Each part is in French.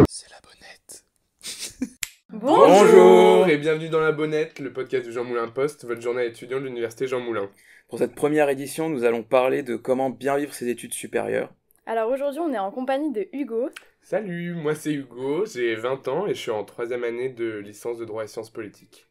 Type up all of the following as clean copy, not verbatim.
C'est la bonnette. Bonjour et bienvenue dans la bonnette, le podcast de Jean Moulin Post, votre journal étudiant de l'université Jean Moulin. Pour cette première édition, nous allons parler de comment bien vivre ses études supérieures. Alors aujourd'hui, on est en compagnie de Hugo. Salut, moi c'est Hugo, j'ai 20 ans et je suis en 3e année de licence de droit et sciences politiques.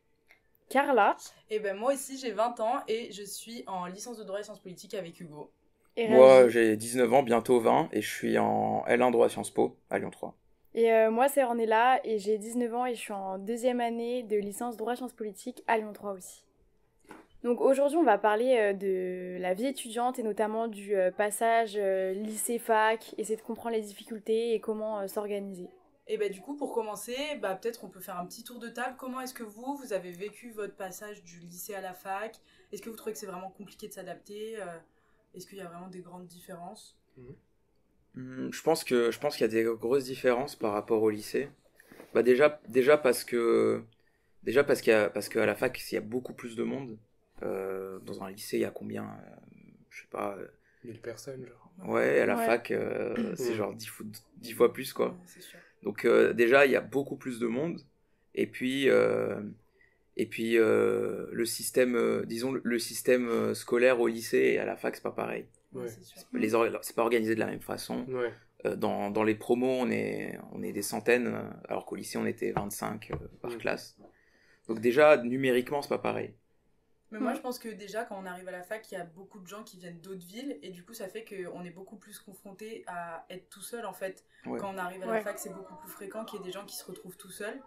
Carla. Et ben moi aussi j'ai 20 ans et je suis en licence de droit et sciences politiques avec Hugo. Et Moi, Raji. j'ai 19 ans, bientôt 20, et je suis en L1 droit Sciences Po, à Lyon 3. Et moi, c'est Ornella et j'ai 19 ans et je suis en 2e année de licence droit sciences politiques à Lyon 3 aussi. Donc aujourd'hui, on va parler de la vie étudiante et notamment du passage lycée-fac, essayer de comprendre les difficultés et comment s'organiser. Et ben du coup pour commencer, peut-être on peut faire un petit tour de table. Comment est-ce que vous avez vécu votre passage du lycée à la fac? Est-ce que vous trouvez que c'est vraiment compliqué de s'adapter? Est-ce qu'il y a vraiment des grandes différences? Je pense qu'il y a des grosses différences par rapport au lycée. Déjà parce qu'à la fac, il y a beaucoup plus de monde. Dans un lycée, il y a combien je sais pas. 1000 personnes genre. Ouais, à la Ouais. fac, c'est genre 10 fois plus, quoi. Ouais, c'est sûr. Donc déjà, il y a beaucoup plus de monde. Et puis le système, le système scolaire au lycée et à la fac, c'est pas pareil. Ouais. C'est sûr. C'est pas organisé de la même façon. Ouais, Dans les promos, on est des centaines, alors qu'au lycée, on était 25 par classe. Donc déjà, numériquement, c'est pas pareil. Mais moi je pense que déjà quand on arrive à la fac, il y a beaucoup de gens qui viennent d'autres villes et du coup ça fait qu'on est beaucoup plus confronté à être tout seul en fait. Ouais. Quand on arrive à la Ouais. fac, c'est beaucoup plus fréquent qu'il y ait des gens qui se retrouvent tout seuls.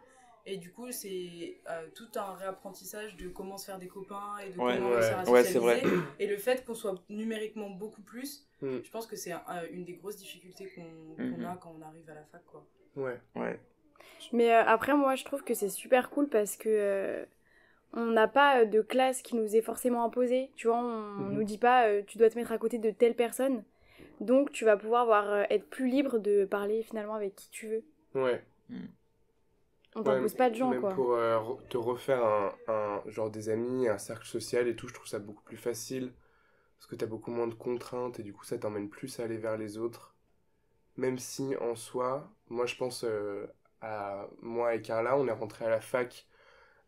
Et du coup, c'est tout un réapprentissage de comment se faire des copains et de Ouais, comment ouais. réussir à Ouais, socialiser. c'est vrai. Et le fait qu'on soit numériquement beaucoup plus, Mm. je pense que c'est une des grosses difficultés qu'on Mhm. a quand on arrive à la fac, quoi. ouais. Ouais. Mais après, moi, je trouve que c'est super cool parce que on n'a pas de classe qui nous est forcément imposée. Tu vois, on Mhm. nous dit pas tu dois te mettre à côté de telle personne. Donc, tu vas pouvoir être plus libre de parler finalement avec qui tu veux. Ouais. On t'impose pas de gens, même quoi. pour te refaire genre des amis, un cercle social et tout, je trouve ça beaucoup plus facile. Parce que t'as beaucoup moins de contraintes et du coup ça t'emmène plus à aller vers les autres. Même si en soi, moi je pense à moi et Carla, on est rentrés à la fac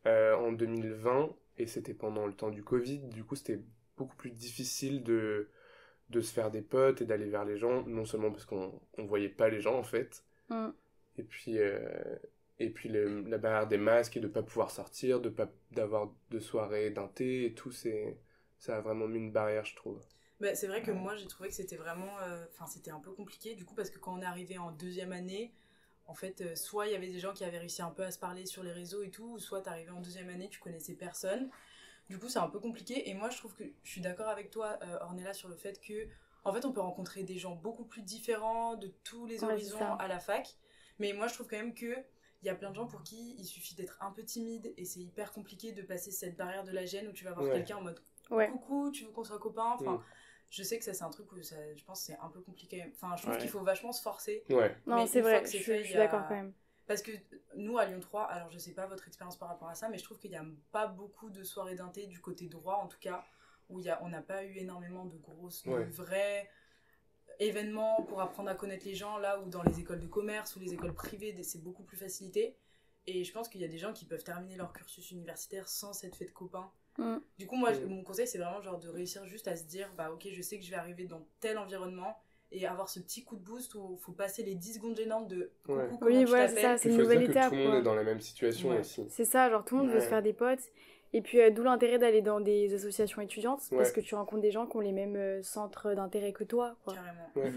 en 2020 et c'était pendant le temps du Covid. Du coup c'était beaucoup plus difficile de se faire des potes et d'aller vers les gens, non seulement parce qu'on voyait pas les gens en fait, Mm. et puis la barrière des masques et de pas pouvoir sortir, d'avoir de soirées d'inté et tout, ça a vraiment mis une barrière, je trouve. C'est vrai que moi j'ai trouvé que c'était vraiment c'était un peu compliqué du coup parce que quand on est arrivé en 2e année en fait soit il y avait des gens qui avaient réussi un peu à se parler sur les réseaux et tout, ou soit t'arrivais en 2e année, tu connaissais personne, du coup c'est un peu compliqué. Et moi je trouve que je suis d'accord avec toi Ornella sur le fait que en fait on peut rencontrer des gens beaucoup plus différents de tous les Ouais, c'est horizons ça. à la fac, mais moi je trouve quand même que il y a plein de gens pour qui il suffit d'être un peu timide et c'est hyper compliqué de passer cette barrière de la gêne où tu vas voir Ouais. quelqu'un en mode Ouais. coucou, tu veux qu'on soit copains, enfin Mm. je sais que ça c'est un truc où je pense que c'est un peu compliqué, enfin je trouve Ouais. qu'il faut vachement se forcer. Ouais. Non, Mais c'est une fois vrai, que je c'est suis fait, je il suis y a- d'accord quand même. Parce que nous à Lyon 3, alors je sais pas votre expérience par rapport à ça, mais je trouve qu'il y a pas beaucoup de soirées d'inté du côté droit en tout cas, où on n'a pas eu énormément de Ouais. vrais événements pour apprendre à connaître les gens, là où dans les écoles de commerce ou les écoles privées c'est beaucoup plus facilité. Et je pense qu'il y a des gens qui peuvent terminer leur cursus universitaire sans s'être fait de copains. Mm. Du coup, moi, Mm. mon conseil, c'est vraiment genre de réussir juste à se dire, ok, je sais que je vais arriver dans tel environnement et avoir ce petit coup de boost où il faut passer les 10 secondes gênantes de coucou, Ouais. comment Oui, tu voilà, c'est t'appelles. ça, c'est Il une faut se nouvelle dire que étape, tout le monde quoi. est dans la même situation Ouais. aussi. C'est ça, genre tout le monde veut Ouais. se faire des potes. Et puis d'où l'intérêt d'aller dans des associations étudiantes, parce Ouais. que tu rencontres des gens qui ont les mêmes centres d'intérêt que toi, quoi. Carrément. Ouais.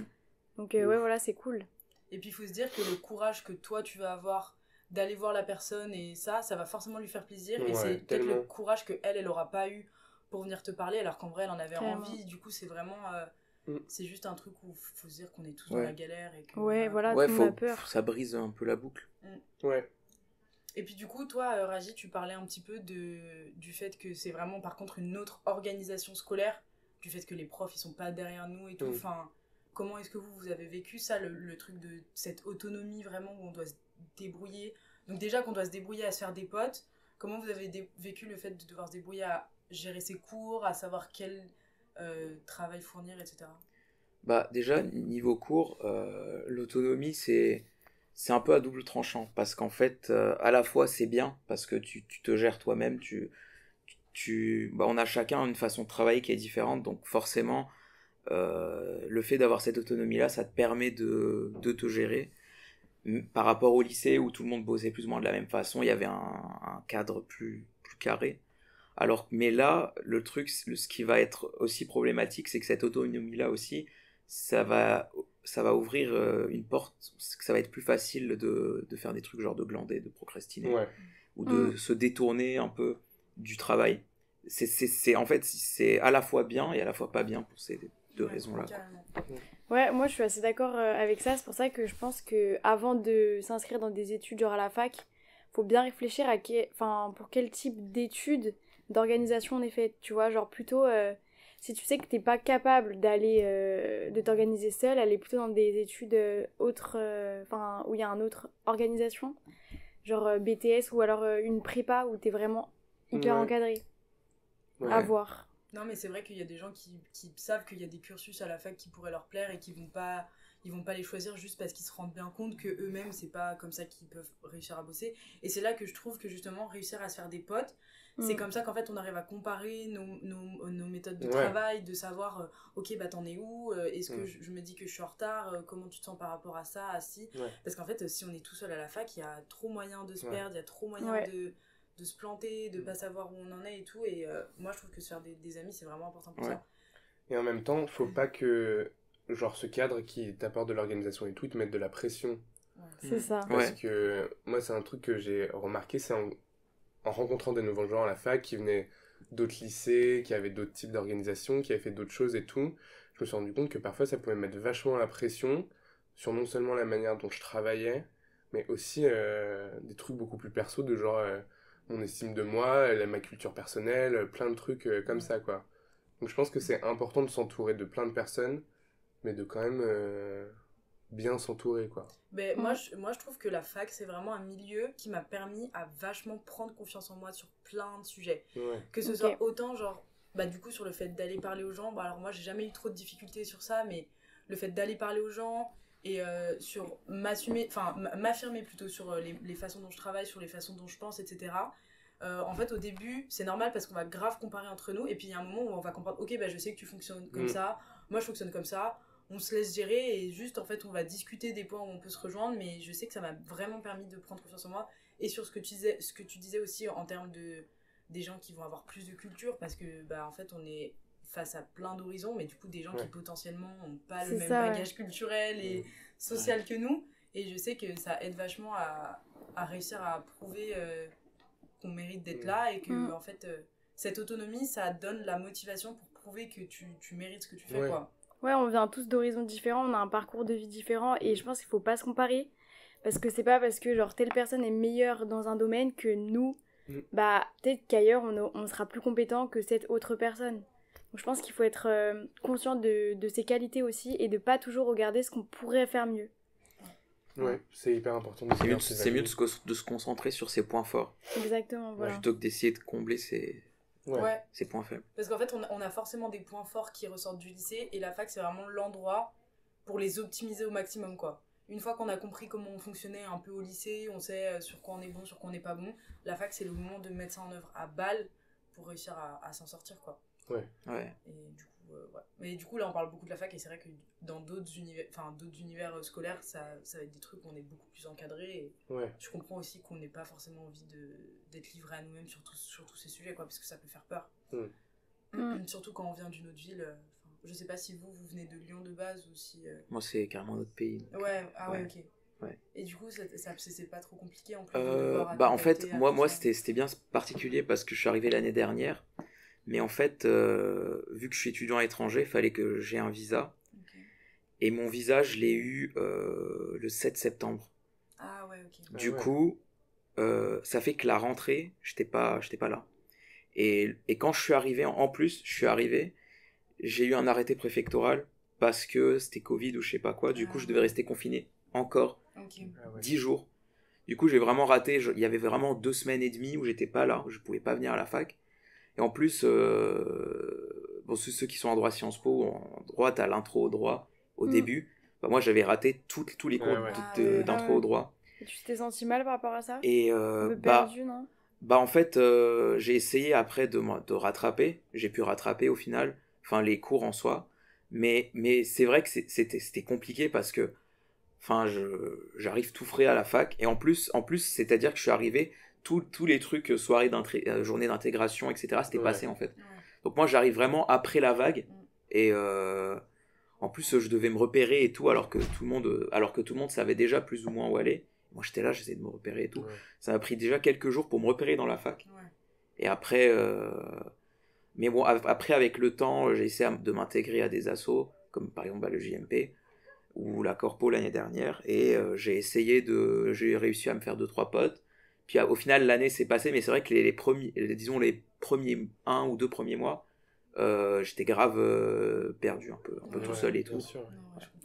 Donc Ouf. ouais, voilà, c'est cool. Et puis, il faut se dire que le courage que toi, tu vas avoir d'aller voir la personne et ça va forcément lui faire plaisir. Ouais, Et c'est peut-être le tellement. courage qu'elle aura pas eu pour venir te parler, alors qu'en vrai, elle en avait Carrément. envie. Du coup, c'est vraiment... Mm. c'est juste un truc où il faut se dire qu'on est tous Ouais. dans la galère. Et que, Ouais, voilà, Ouais, tout le monde a peur. ça brise un peu la boucle. Ouais. Et puis du coup, toi, Raji, tu parlais un petit peu du fait que c'est vraiment par contre une autre organisation scolaire, du fait que les profs ils sont pas derrière nous et tout. Mm. Enfin, comment est-ce que vous avez vécu ça, le truc de cette autonomie vraiment où on doit se débrouiller. Donc déjà qu'on doit se débrouiller à se faire des potes, comment vous avez vécu le fait de devoir se débrouiller à gérer ses cours, à savoir quel travail fournir, etc. Bah déjà, niveau cours, l'autonomie, c'est un peu à double tranchant, parce qu'en fait, à la fois c'est bien, parce que tu te gères toi-même, bah, on a chacun une façon de travailler qui est différente, donc forcément, le fait d'avoir cette autonomie-là, ça te permet de te gérer. Par rapport au lycée où tout le monde bossait plus ou moins de la même façon, il y avait un cadre plus carré. Alors, mais là, le truc, ce qui va être aussi problématique, c'est que cette autonomie-là aussi, ça va ouvrir une porte, ça va être plus facile de faire des trucs genre de glander, de procrastiner, Ouais. ou de se détourner un peu du travail. En fait, c'est à la fois bien et à la fois pas bien pour ces deux raisons-là. Carrément. Ouais, moi je suis assez d'accord avec ça. C'est pour ça que je pense que avant de s'inscrire dans des études genre à la fac, faut bien réfléchir à pour quel type d'études, d'organisation on est fait. Tu vois, genre plutôt si tu sais que t'es pas capable de t'organiser seul, aller plutôt dans des études autres, où il y a une autre organisation, genre BTS ou alors une prépa où t'es vraiment hyper Ouais. encadré. Ouais. À voir. Non, mais c'est vrai qu'il y a des gens qui savent qu'il y a des cursus à la fac qui pourraient leur plaire et qui vont pas les choisir juste parce qu'ils se rendent bien compte que eux-mêmes c'est pas comme ça qu'ils peuvent réussir à bosser. Et c'est là que je trouve que justement réussir à se faire des potes, c'est comme ça qu'en fait on arrive à comparer nos méthodes de travail, de savoir ok bah t'en es où, est-ce que je me dis que je suis en retard, comment tu te sens par rapport à ça, à ci. Parce qu'en fait si on est tout seul à la fac, il y a trop moyen de se perdre, il y a trop moyen de se planter, de pas savoir où on en est et tout. Et moi je trouve que se faire des amis c'est vraiment important pour ça. Et en même temps, faut pas que genre ce cadre qui t'apporte de l'organisation et tout, te mette de la pression. C'est ça. Parce que moi c'est un truc que j'ai remarqué, c'est en rencontrant des nouveaux gens à la fac qui venaient d'autres lycées, qui avaient d'autres types d'organisation, qui avaient fait d'autres choses et tout, je me suis rendu compte que parfois ça pouvait mettre vachement la pression sur non seulement la manière dont je travaillais, mais aussi des trucs beaucoup plus perso de genre mon estime de moi, ma culture personnelle, plein de trucs comme ça quoi. Donc je pense que c'est important de s'entourer de plein de personnes, mais de quand même bien s'entourer quoi. Mais moi je trouve que la fac c'est vraiment un milieu qui m'a permis à vachement prendre confiance en moi sur plein de sujets. Que ce soit autant genre bah du coup sur le fait d'aller parler aux gens, bah alors moi j'ai jamais eu trop de difficultés sur ça, mais le fait d'aller parler aux gens et sur m'affirmer plutôt sur les façons dont je travaille, sur les façons dont je pense, etc. En fait au début c'est normal parce qu'on va grave comparer entre nous et puis il y a un moment où on va comprendre ok bah je sais que tu fonctionnes comme ça, moi je fonctionne comme ça, on se laisse gérer et juste en fait on va discuter des points où on peut se rejoindre, mais je sais que ça m'a vraiment permis de prendre confiance en moi. Et sur ce que tu disais aussi en termes des gens qui vont avoir plus de culture, parce que bah en fait on est face à plein d'horizons, mais du coup des gens qui potentiellement n'ont pas le même bagage culturel et social que nous, et je sais que ça aide vachement à réussir à prouver qu'on mérite d'être là, et que en fait cette autonomie ça donne la motivation pour prouver que tu mérites ce que tu fais quoi. Ouais, on vient tous d'horizons différents, on a un parcours de vie différent, et je pense qu'il faut pas se comparer, parce que c'est pas parce que genre telle personne est meilleure dans un domaine que nous, bah peut-être qu'ailleurs on sera plus compétent que cette autre personne. Donc je pense qu'il faut être conscient de ses qualités aussi, et de pas toujours regarder ce qu'on pourrait faire mieux. Ouais, c'est hyper important. C'est mieux de se concentrer sur ses points forts. Exactement, voilà. Plutôt que d'essayer de combler ses points faibles. Parce qu'en fait, on a forcément des points forts qui ressortent du lycée, et la fac, c'est vraiment l'endroit pour les optimiser au maximum, quoi. Une fois qu'on a compris comment on fonctionnait un peu au lycée, on sait sur quoi on est bon, sur quoi on n'est pas bon, la fac, c'est le moment de mettre ça en œuvre à balle pour réussir à s'en sortir, quoi. Ouais. Et du coup, mais du coup, là, on parle beaucoup de la fac, et c'est vrai que dans d'autres univers scolaires, ça va être des trucs où on est beaucoup plus encadré. Et je comprends aussi qu'on n'ait pas forcément envie d'être livré à nous-mêmes sur tous ces sujets, quoi, parce que ça peut faire peur. Surtout quand on vient d'une autre ville. Je sais pas si vous venez de Lyon de base ou si. Moi, c'est carrément notre pays. Ok. Ouais. Et du coup, c'est pas trop compliqué en plus en fait, moi c'était bien particulier parce que je suis arrivé l'année dernière. Mais en fait, vu que je suis étudiant à l'étranger, il fallait que j'ai un visa. Et mon visa, je l'ai eu le 7 septembre. Ah ouais, ok. Du coup, ça fait que la rentrée, j'étais pas là. Et quand je suis arrivé, en plus, j'ai eu un arrêté préfectoral parce que c'était Covid ou je sais pas quoi. Du coup, je devais rester confiné encore 10 jours. Du coup, j'ai vraiment raté. Il y avait vraiment 2 semaines et demie où j'étais pas là, où je pouvais pas venir à la fac. Et en plus, bon, ceux qui sont en droit Sciences Po, en droit, t'as l'intro au droit au début. Bah, moi, j'avais raté tous les cours d'intro au droit. Et tu t'es senti mal par rapport à ça? Et Un peu perdu, non? bah en fait, j'ai essayé après de rattraper. J'ai pu rattraper au final, enfin les cours en soi. Mais c'est vrai que c'était compliqué parce que, enfin, j'arrive tout frais à la fac. Et en plus, c'est-à-dire que je suis arrivé, tous les trucs, journée d'intégration, etc., c'était passé en fait. Donc moi, j'arrive vraiment après la vague. Et en plus, je devais me repérer et tout, alors que tout le monde savait déjà plus ou moins où aller. Moi, j'étais là, j'essayais de me repérer et tout. Ça m'a pris déjà quelques jours pour me repérer dans la fac. Et après, mais bon, après, avec le temps, j'ai essayé de m'intégrer à des assos, comme par exemple le JMP ou la Corpo l'année dernière. Et j'ai réussi à me faire 2-3 potes. Puis au final, l'année s'est passée, mais c'est vrai que les premiers 1 ou 2 premiers mois, j'étais grave perdu, un peu tout seul et tout. Sûr.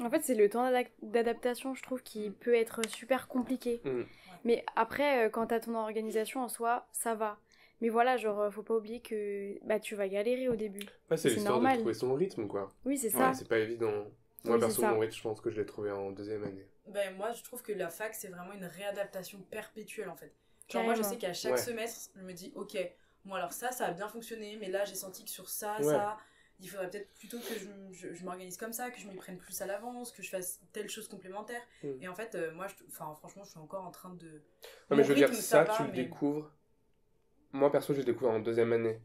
En fait, c'est le temps d'adaptation, je trouve, qui peut être super compliqué. Mais après, quand t'as ton organisation en soi, ça va. Mais voilà, genre, faut pas oublier que bah, tu vas galérer au début. C'est l'histoire normal de trouver son rythme, quoi. Oui, c'est ça. C'est pas évident. Moi, perso, mon rythme, je pense que je l'ai trouvé en 2e année. Ben, moi, je trouve que la fac, c'est vraiment une réadaptation perpétuelle, en fait. Genre, moi, je sais qu'à chaque semestre, je me dis, ok, moi, alors ça a bien fonctionné, mais là, j'ai senti que sur ça, il faudrait peut-être plutôt que je m'organise comme ça, que je m'y prenne plus à l'avance, que je fasse telle chose complémentaire. Et en fait, moi, franchement, je suis encore en train de... Non, mais je veux dire, ça, tu le découvres... Moi, perso, j'ai découvert en 2e année.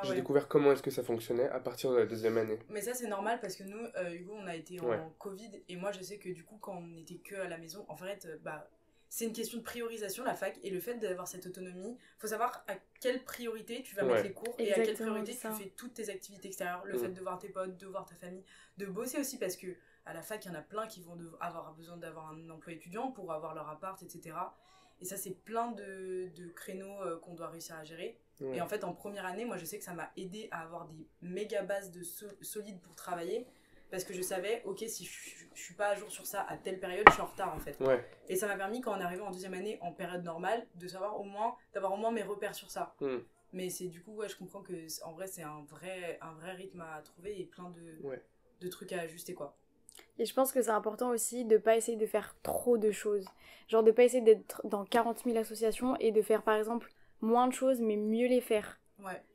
J'ai découvert comment est-ce que ça fonctionnait à partir de la 2e année. Mais ça, c'est normal parce que nous, Hugo, on a été en Covid. Et moi, je sais que du coup, quand on n'était que à la maison, en fait, c'est une question de priorisation, la fac. Et le fait d'avoir cette autonomie, il faut savoir à quelle priorité tu vas mettre les cours. Et à quelle priorité tu fais toutes tes activités extérieures. Le fait de voir tes potes, de voir ta famille, de bosser aussi. Parce que à la fac, il y en a plein qui vont avoir besoin d'avoir un emploi étudiant pour avoir leur appart, etc. Et ça, c'est plein de créneaux qu'on doit réussir à gérer. Et en fait, en première année, moi, je sais que ça m'a aidé à avoir des méga bases solides pour travailler. Parce que je savais, ok, si je suis pas à jour sur ça à telle période, je suis en retard, en fait. Et ça m'a permis, quand on arrivait en 2e année, en période normale, d'avoir au moins mes repères sur ça. Mais c'est du coup, je comprends que en vrai, c'est un vrai rythme à trouver et plein de trucs à ajuster, quoi. Et je pense que c'est important aussi de pas essayer de faire trop de choses. Genre de pas essayer d'être dans 40 000 associations et de faire par exemple moins de choses mais mieux les faire.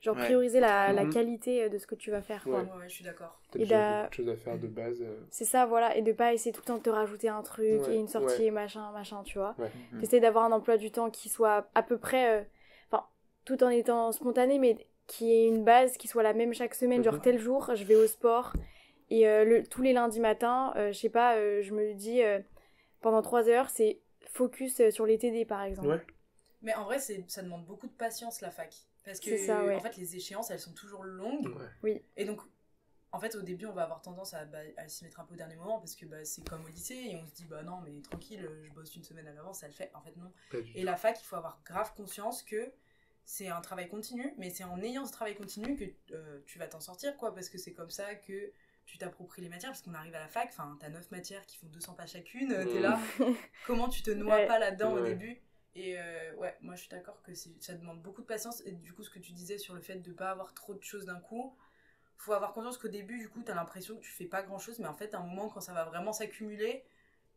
Genre prioriser la qualité de ce que tu vas faire, quoi. Je suis d'accord. T'as déjà beaucoup de choses à faire de base. C'est ça, voilà. Et de pas essayer tout le temps de te rajouter un truc et une sortie et machin, tu vois. D'essayer d'avoir un emploi du temps qui soit à peu près... tout en étant spontané, mais qui ait une base qui soit la même chaque semaine. Genre tel jour, je vais au sport. Et tous les lundis matins, je sais pas, je me dis pendant 3 heures, c'est focus sur les TD par exemple. Mais en vrai, ça demande beaucoup de patience la fac. Parce que en fait, les échéances, elles sont toujours longues. Oui. Et donc, en fait, au début, on va avoir tendance à s'y mettre un peu au dernier moment parce que c'est comme au lycée et on se dit, non, mais tranquille, je bosse une semaine à l'avance, ça le fait. En fait, non. Et la fac, il faut avoir grave conscience que c'est un travail continu, mais c'est en ayant ce travail continu que tu vas t'en sortir, quoi, parce que c'est comme ça que tu t'appropries les matières, parce qu'on arrive à la fac, t'as 9 matières qui font 200 pages chacune, t'es là, comment tu te noies pas là-dedans au début. Et moi je suis d'accord que ça demande beaucoup de patience, et du coup ce que tu disais sur le fait de pas avoir trop de choses d'un coup, faut avoir conscience qu'au début du coup t'as l'impression que tu fais pas grand chose, mais en fait à un moment quand ça va vraiment s'accumuler,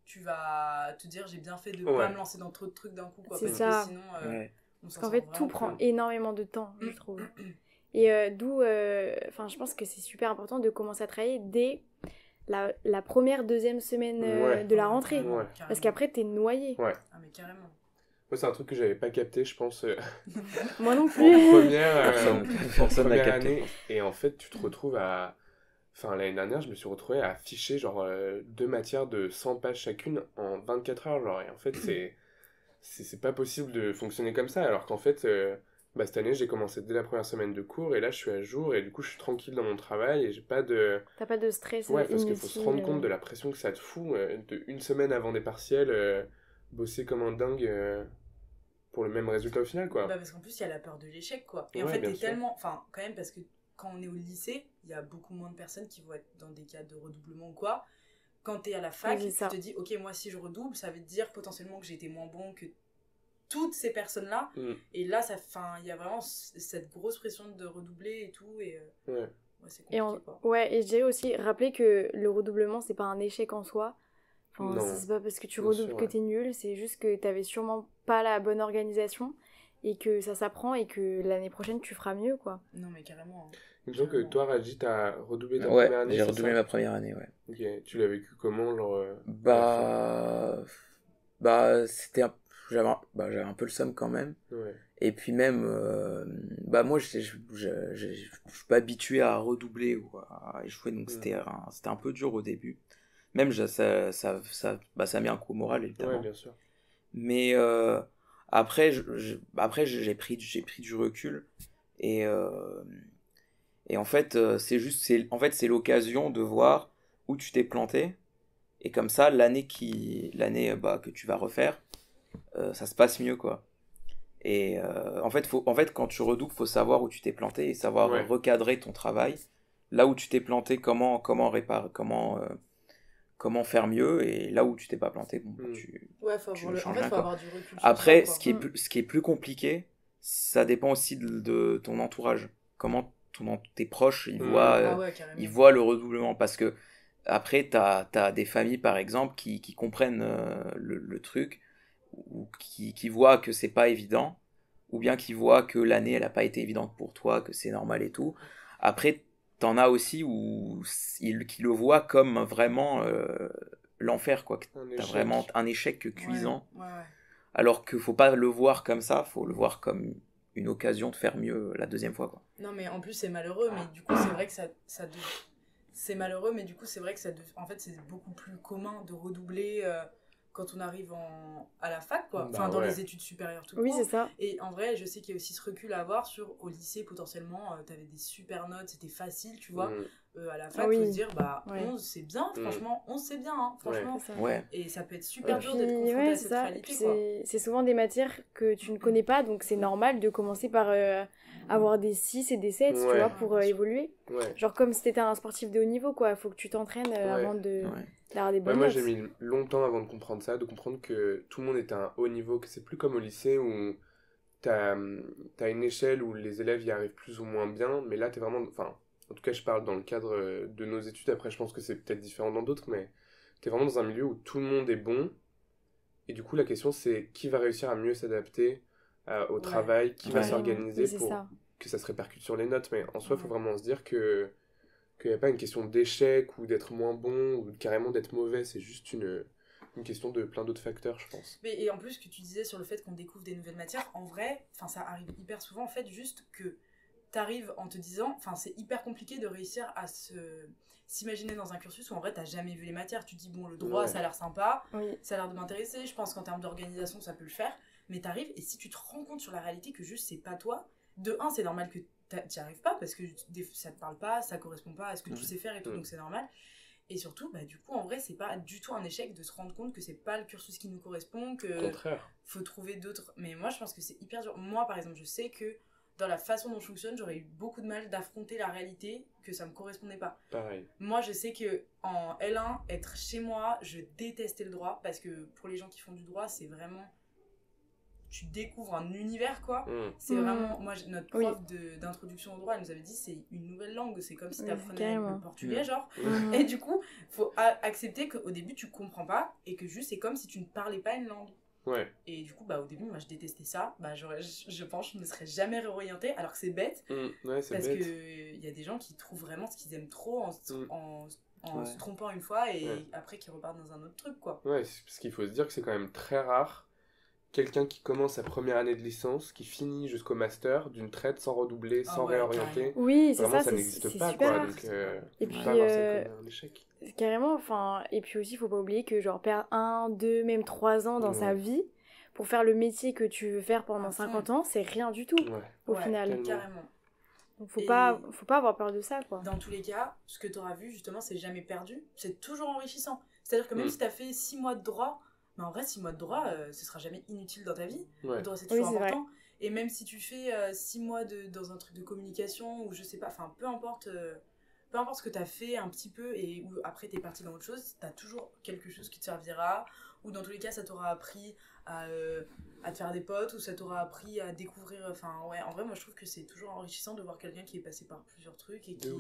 tu vas te dire j'ai bien fait de pas me lancer dans trop de trucs d'un coup, quoi, c'est parce ça. que sinon parce qu'en fait tout prend énormément de temps, je trouve. Et d'où, je pense que c'est super important de commencer à travailler dès la première, 2e semaine de la rentrée. Parce qu'après, t'es noyé. Ah, mais carrément. Moi, c'est un truc que j'avais pas capté, je pense. Moi non plus. En première Personne année. Et en fait, tu te retrouves à... Enfin, l'année dernière, je me suis retrouvé à afficher genre 2 matières de 100 pages chacune en 24 heures. Genre, et en fait, c'est pas possible de fonctionner comme ça. Alors qu'en fait... cette année, j'ai commencé dès la première semaine de cours et là, je suis à jour et du coup, je suis tranquille dans mon travail et j'ai pas de... T'as pas de stress parce qu'il faut se rendre compte de la pression que ça te fout de une semaine avant des partiels, bosser comme un dingue pour le même résultat au final, quoi. Parce qu'en plus, il y a la peur de l'échec, quoi. Et en fait, t'es tellement... Enfin, quand même, parce que quand on est au lycée, il y a beaucoup moins de personnes qui vont être dans des cas de redoublement ou quoi. Quand t'es à la fac, tu te dis, ok, moi, si je redouble, ça veut dire potentiellement que j'ai été moins bon, que toutes ces personnes-là. Mm. Et là, il y a vraiment cette grosse pression de redoubler et tout. Et Ouais. c'est compliqué, quoi. Ouais, et je dirais aussi, rappeler que le redoublement, c'est pas un échec en soi. Enfin, Non. c'est pas parce que tu Bien redoubles sûr, que ouais. t'es nul, c'est juste que t'avais sûrement pas la bonne organisation et que ça s'apprend et que l'année prochaine tu feras mieux, quoi. Non, mais carrément. Il me semble que toi, Raji, t'as redoublé ta Ouais, première année, j'ai c'est redoublé ça? ma première année, ouais. Ok, tu l'as vécu comment, genre, à la fin? C'était j'avais un peu le seum quand même. Ouais. Et puis même, moi, je suis pas habitué à redoubler ou à échouer, donc c'était un peu dur au début. Même, ça a mis un coup au moral, Ouais, évidemment. bien sûr. Mais après, j'ai pris du recul. Et, en fait, c'est l'occasion de voir où tu t'es planté. Et comme ça, l'année que tu vas refaire, ça se passe mieux, quoi. Et en fait, quand tu redoubles, faut savoir où tu t'es planté et savoir Ouais. recadrer ton travail. Là où tu t'es planté, comment réparer, comment faire mieux, et là où tu t'es pas planté, bon, Ouais, tu changes faut rien, quoi. avoir du recul sur Après, ça, ce quoi. qui est plus compliqué, ça dépend aussi de ton entourage. Comment tes proches, Ah ouais, carrément. ils voient le redoublement. Parce que après, t'as des familles, par exemple, qui comprennent le truc, ou qui voient que c'est pas évident, ou bien qui voient que l'année, elle a pas été évidente pour toi, que c'est normal et tout. Après, t'en as aussi qui le voient comme vraiment l'enfer, quoi. Que Un t'as échec. vraiment un échec cuisant. Ouais. Alors qu'il faut pas le voir comme ça, faut le voir comme une occasion de faire mieux la deuxième fois, quoi. Non, mais en plus, c'est malheureux, mais du coup, c'est vrai que c'est malheureux, mais du coup, c'est vrai que en fait, c'est beaucoup plus commun de redoubler quand on arrive à la fac, quoi. Enfin, dans les études supérieures, tout Oui, court. c'est ça. Et en vrai, je sais qu'il y a aussi ce recul à avoir au lycée, potentiellement, t'avais des super notes, c'était facile, tu vois. À la fac, faut se dire, 11, c'est bien, franchement, 11, c'est bien, hein, franchement. Ouais. Et ça peut être super Et dur puis, d'être confronté ouais, à c'est cette ça. Et réalité, puis quoi. c'est souvent des matières que tu ne connais pas, donc c'est normal de commencer par avoir des 6 et des 7, tu Ouais. vois, pour bien sûr. évoluer. Ouais. Genre comme si t'étais un sportif de haut niveau, quoi. Faut que tu t'entraînes avant Ouais. d'avoir des Ouais, bonnes moi notes. j'ai mis longtemps avant de comprendre ça, de comprendre que tout le monde était à un haut niveau, que c'est plus comme au lycée où t'as une échelle où les élèves y arrivent plus ou moins bien, mais là t'es vraiment, enfin, en tout cas je parle dans le cadre de nos études, après je pense que c'est peut-être différent dans d'autres, mais t'es vraiment dans un milieu où tout le monde est bon, et du coup la question c'est qui va réussir à mieux s'adapter au travail, qui va Ouais. s'organiser Oui, c'est pour ça. que ça se répercute sur les notes, mais en soi il faut Ouais. vraiment se dire qu'il n'y a pas une question d'échec ou d'être moins bon ou carrément d'être mauvais, c'est juste une question de plein d'autres facteurs, je pense. Et en plus, ce que tu disais sur le fait qu'on découvre des nouvelles matières, en vrai, ça arrive hyper souvent, en fait, juste que t'arrives en te disant, c'est hyper compliqué de réussir à s'imaginer dans un cursus où en vrai t'as jamais vu les matières. Tu te dis, bon, le droit, Ouais. ça a l'air sympa, Oui. ça a l'air de m'intéresser, je pense qu'en termes d'organisation, ça peut le faire, mais t'arrives, et si tu te rends compte sur la réalité que juste c'est pas toi, de un, c'est normal que t'y arrives pas, parce que ça te parle pas, ça correspond pas à ce que tu sais faire et tout, donc c'est normal. Et surtout, du coup, en vrai, c'est pas du tout un échec de se rendre compte que c'est pas le cursus qui nous correspond, Au que contraire. faut trouver d'autres. Mais moi, je pense que c'est hyper dur. Moi, par exemple, je sais que dans la façon dont je fonctionne, j'aurais eu beaucoup de mal d'affronter la réalité que ça me correspondait pas. Pareil. Moi, je sais que en L1, être chez moi, je détestais le droit parce que pour les gens qui font du droit, c'est vraiment. Tu découvres un univers, quoi. C'est vraiment. Moi, notre prof d'introduction au droit, elle nous avait dit c'est une nouvelle langue. C'est comme si t'apprenais le portugais, genre. Et du coup, faut accepter qu'au début, tu comprends pas et que juste c'est comme si tu ne parlais pas une langue. Ouais. Et du coup, au début, moi, je détestais ça. Je pense que je ne me serais jamais réorientée, alors que c'est bête. Ouais, c'est parce bête. qu'il y a des gens qui trouvent vraiment ce qu'ils aiment trop en Ouais. se trompant une fois et après qui repartent dans un autre truc, quoi. Ouais, parce qu'il faut se dire que c'est quand même très rare quelqu'un qui commence sa première année de licence, qui finit jusqu'au master d'une traite sans redoubler, sans réorienter. Oui, c'est Vraiment, ça, n'existe c'est pas, super quoi. rare. Donc, Et on puis, peut pas avoir ça comme un échec. carrément, enfin, et puis aussi, il faut pas oublier que genre perdre 1, 2, même 3 ans dans sa vie pour faire le métier que tu veux faire pendant 50 ans, c'est rien du tout au final. Tellement. Carrément. Donc faut pas avoir peur de ça, quoi. Dans tous les cas, ce que tu auras vu, justement, c'est jamais perdu. C'est toujours enrichissant. C'est-à-dire que même si tu as fait 6 mois de droit, mais en vrai, 6 mois de droit, ce sera jamais inutile dans ta vie. Le droit, c'est toujours important. Vrai. Et même si tu fais 6 mois dans un truc de communication, ou je sais pas, enfin, peu importe ce que tu as fait un petit peu, et où après tu es parti dans autre chose, tu as toujours quelque chose qui te servira, ou dans tous les cas ça t'aura appris à te faire des potes, ou ça t'aura appris à découvrir, enfin ouais, en vrai moi je trouve que c'est toujours enrichissant de voir quelqu'un qui est passé par plusieurs trucs et qui...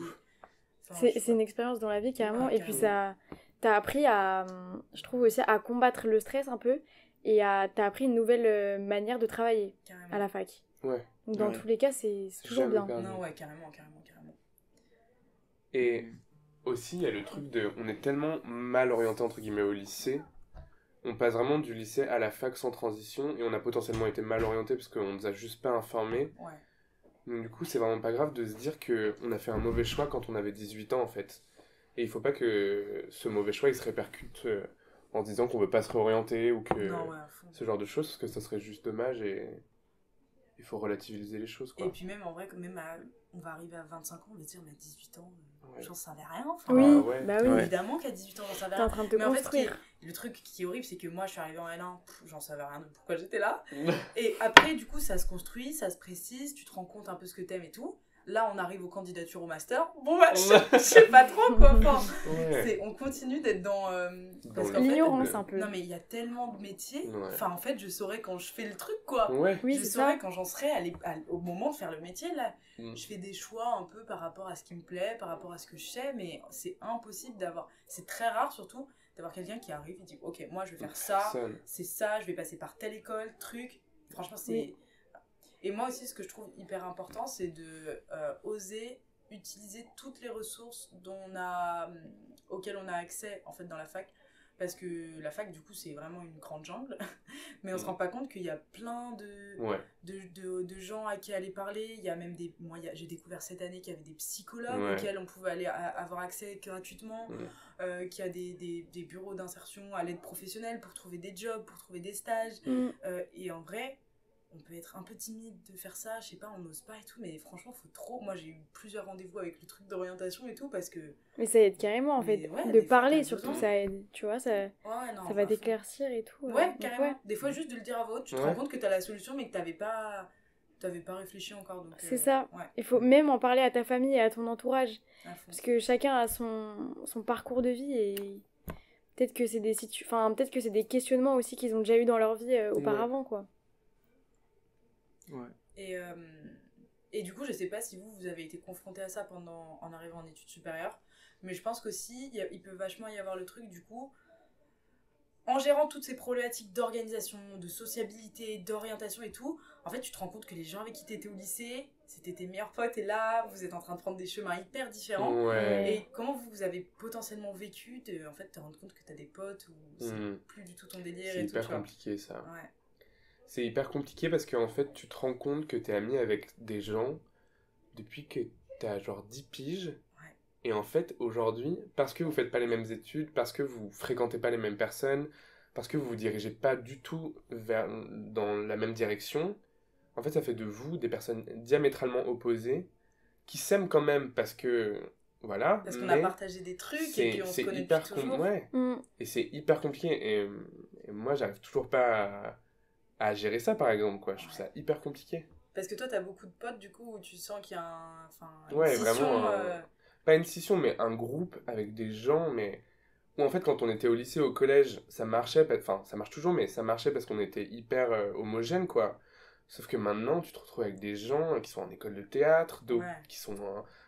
C'est une expérience dans la vie carrément, Ouais, et puis ça t'as appris à, je trouve aussi, à combattre le stress un peu, et t'as appris une nouvelle manière de travailler carrément. à la fac. Ouais. Donc dans tous les cas c'est toujours jamais bien. perdu. Non ouais, carrément. Et aussi, il y a le truc de... On est tellement mal orienté, entre guillemets, au lycée. On passe vraiment du lycée à la fac sans transition, et on a potentiellement été mal orienté parce qu'on nous a juste pas informés. Ouais. Donc du coup, c'est vraiment pas grave de se dire qu'on a fait un mauvais choix quand on avait 18 ans, en fait. Et il faut pas que ce mauvais choix, il se répercute en disant qu'on veut pas se réorienter, ou que Non, ouais, à fond. ce genre de choses, parce que ça serait juste dommage, et il faut relativiser les choses, quoi. Et puis même en vrai, on va arriver à 25 ans, on va se dire mais à 18 ans, Ouais. j'en savais rien. Enfin, Oui, ouais. bah oui, Ouais. évidemment qu'à 18 ans j'en savais t'es en rien. train de te Mais en fait, construire. le truc qui est horrible, c'est que moi je suis arrivée en L1, j'en savais rien de pourquoi j'étais là. Et après, du coup, ça se construit, ça se précise, tu te rends compte un peu ce que t'aimes et tout. Là, on arrive aux candidatures au master. Bon, bah, je sais pas trop quoi. Enfin, Ouais. on continue d'être dans. Parce Dans qu'en fait, L'ignorance un peu. non, mais il y a tellement de métiers. Ouais. Enfin, en fait, je saurais quand je fais le truc, quoi. Ouais. Oui, je c'est saurais ça. quand j'en serai au moment de faire le métier, là. Mm. Je fais des choix un peu par rapport à ce qui me plaît, par rapport à ce que je sais, mais c'est impossible d'avoir. C'est très rare surtout d'avoir quelqu'un qui arrive et dit ok, moi je vais faire ça, Personne. c'est ça, je vais passer par telle école, truc. Franchement, c'est. Oui. Et moi aussi, ce que je trouve hyper important, c'est de oser utiliser toutes les ressources auxquelles on a accès en fait dans la fac. Parce que la fac, du coup, c'est vraiment une grande jungle. Mais on se rend pas compte qu'il y a plein Ouais. de gens à qui aller parler. Il y a même j'ai découvert cette année qu'il y avait des psychologues Ouais. auxquels on pouvait aller avoir accès gratuitement. Ouais. Qu'il y a des bureaux d'insertion à l'aide professionnelle pour trouver des jobs, pour trouver des stages. Mm. Et en vrai, on peut être un peu timide de faire ça, je sais pas, on n'ose pas et tout, mais franchement, faut trop. Moi, j'ai eu plusieurs rendez-vous avec le truc d'orientation et tout, parce que. Mais ça aide carrément en Mais fait, ouais, de des fois, parler t'as surtout, besoin. ça aide, tu vois, ça Ouais, non, va enfin, t'éclaircir et tout. Ouais, donc carrément. ouais. Des fois, juste de le dire à voix haute, tu te Ouais. rends compte que t'as la solution, mais que t'avais pas réfléchi encore. Donc, C'est ça. Ouais, Il faut même en parler à ta famille et à ton entourage, à fond. parce que chacun a son parcours de vie et peut-être que c'est peut-être que c'est des questionnements aussi qu'ils ont déjà eu dans leur vie auparavant, quoi. Ouais. Et du coup, je sais pas si vous avez été confronté à ça en arrivant en études supérieures, mais je pense qu'aussi, il peut vachement y avoir le truc, du coup, en gérant toutes ces problématiques d'organisation, de sociabilité, d'orientation et tout, en fait, tu te rends compte que les gens avec qui t'étais au lycée, c'était tes meilleurs potes, et là, vous êtes en train de prendre des chemins hyper différents. Ouais. Et comment vous avez potentiellement vécu de en fait, te rendre compte que t'as des potes où c'est plus du tout ton délire C'est et tout, hyper tu vois. compliqué, ça. Ouais. C'est hyper compliqué parce qu'en fait, tu te rends compte que t'es ami avec des gens depuis que t'as genre 10 piges. Ouais. Et en fait, aujourd'hui, parce que vous faites pas les mêmes études, parce que vous fréquentez pas les mêmes personnes, parce que vous vous dirigez pas du tout dans la même direction, en fait, ça fait de vous des personnes diamétralement opposées qui s'aiment quand même parce que, voilà. Parce qu'on mais a partagé des trucs et puis on se connaît depuis toujours. ouais. Mm. Et c'est hyper compliqué. Et moi, j'arrive toujours pas à gérer ça, par exemple, quoi. Je trouve ça hyper compliqué. Parce que toi, t'as beaucoup de potes, du coup, où tu sens qu'il y a une Ouais, scission, vraiment, pas une scission, mais un groupe avec des gens, mais où en fait, quand on était au lycée, au collège, ça marchait, enfin, ça marche toujours, mais ça marchait parce qu'on était hyper homogène, quoi. Sauf que maintenant, tu te retrouves avec des gens qui sont en école de théâtre, d'autres Ouais. qui sont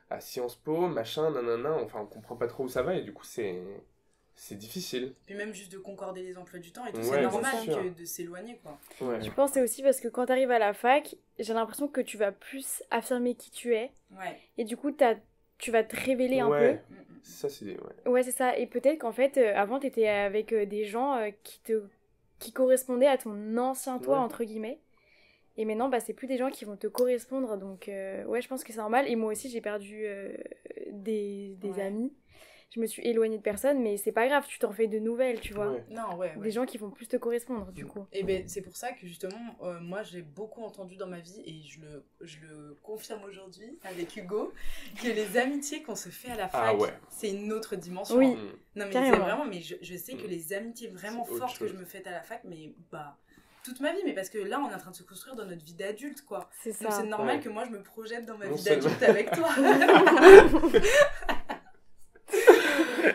à Sciences Po, machin, nanana, enfin, on comprend pas trop où ça va, et du coup, c'est difficile. Puis même juste de concorder les emplois du temps et tout, Ouais, c'est normal bien sûr. que de s'éloigner, quoi. Ouais. Je pense que c'est aussi parce que quand t'arrives à la fac, j'ai l'impression que tu vas plus affirmer qui tu es, Ouais. et du coup tu vas te révéler un Ouais. peu. Ça, c'est... Ouais. Ouais, c'est ça. Et peut-être qu'en fait, avant, t'étais avec des gens qui correspondaient à ton ancien toi, Ouais. entre guillemets. Et maintenant, bah, c'est plus des gens qui vont te correspondre. Donc, ouais, je pense que c'est normal. Et moi aussi, j'ai perdu des Ouais. amis. Je me suis éloignée de personnes, mais c'est pas grave, tu t'en fais de nouvelles, tu vois. Ouais. Non, ouais. Des gens qui vont plus te correspondre, du coup. Et ben c'est pour ça que justement, moi j'ai beaucoup entendu dans ma vie, et je le confirme aujourd'hui avec Hugo, que les amitiés qu'on se fait à la fac, Ah ouais. c'est une autre dimension. Oui. Non mais c'est Carrément. vraiment, mais je sais que les amitiés vraiment C'est autre fortes que chose. je me fais à la fac, mais bah toute ma vie, mais parce que là on est en train de se construire dans notre vie d'adulte, quoi. C'est Donc ça. c'est normal Ouais. que moi je me projette dans ma Non vie seulement- d'adulte avec toi.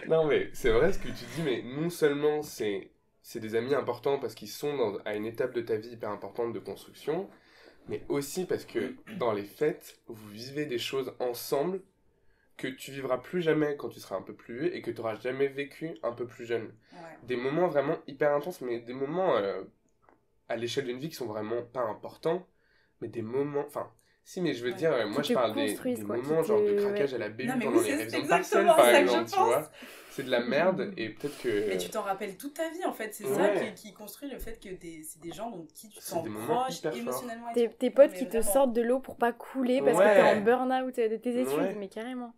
Non, mais c'est vrai ce que tu dis, mais non seulement c'est c'est des amis importants parce qu'ils sont à une étape de ta vie hyper importante de construction, mais aussi parce que dans les fêtes, vous vivez des choses ensemble que tu vivras plus jamais quand tu seras un peu plus vieux et que tu n'auras jamais vécu un peu plus jeune. Ouais. Des moments vraiment hyper intenses, mais des moments à l'échelle d'une vie qui sont vraiment pas importants, mais des moments... Enfin, si, mais je veux dire, moi je parle des moments genre de craquage à la BU pendant les révisions partielles, par exemple, tu vois. C'est de la merde et peut-être que... Mais tu t'en rappelles toute ta vie, en fait. C'est ça qui construit le fait que c'est des gens dont qui tu te sens proche émotionnellement. Tes potes qui te sortent de l'eau pour pas couler parce que t'es en burn-out de tes études, mais carrément.